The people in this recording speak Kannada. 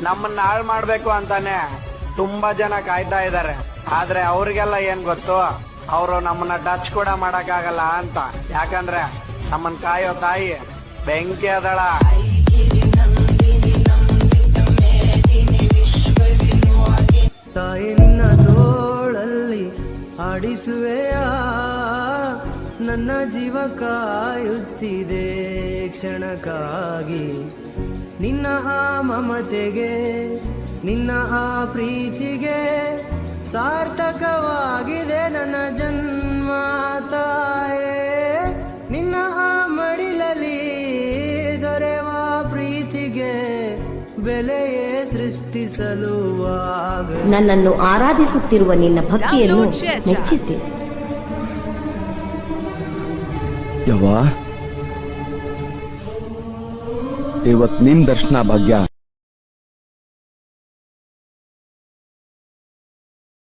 ನಮ್ಮನ್ನ ಹಾಳು ಮಾಡ್ಬೇಕು ಅಂತಾನೆ ತುಂಬಾ ಜನ ಕಾಯ್ತಾ ಇದಾರೆ. ಆದ್ರೆ ಅವ್ರಿಗೆಲ್ಲ ಏನ್ ಗೊತ್ತು, ಅವರು ನಮ್ಮನ್ನ ಟಚ್ ಕೂಡ ಮಾಡಕ್ಕಾಗಲ್ಲ ಅಂತ. ಯಾಕಂದ್ರೆ ನಮ್ಮನ್ ಕಾಯೋ ತಾಯಿ ಬೆಂಕಿ ಅದಳ. ತಾಯಿ ನಿನ್ನ ತೋಳಲ್ಲಿ ಆಡಿಸುವೆಯ, ನನ್ನ ಜೀವ ಕಾಯುತ್ತಿದೆ ಕ್ಷಣಕ್ಕಾಗಿ. ನಿನ್ನ ಆ ಮಮತೆಗೆ, ನಿನ್ನ ಆ ಪ್ರೀತಿಗೆ ಸಾರ್ಥಕವಾಗಿದೆ ನನ್ನ ಜನ್ಮ ತಾಯೇ. ನಿನ್ನ ಆ ಮಡಿಲಲ್ಲಿ ದೊರೆವ ಪ್ರೀತಿಗೆ ಬೆಲೆಯೇ ಸೃಷ್ಟಿಸಲು ನನ್ನನ್ನು ಆರಾಧಿಸುತ್ತಿರುವ ನಿನ್ನ ಭಕ್ತಿಯನ್ನು ಮೆಚ್ಚಿದ್ದೆ. ಯವ್ವ, ಇವತ್ ನಿನ್ ದರ್ಶನ ಭಾಗ್ಯ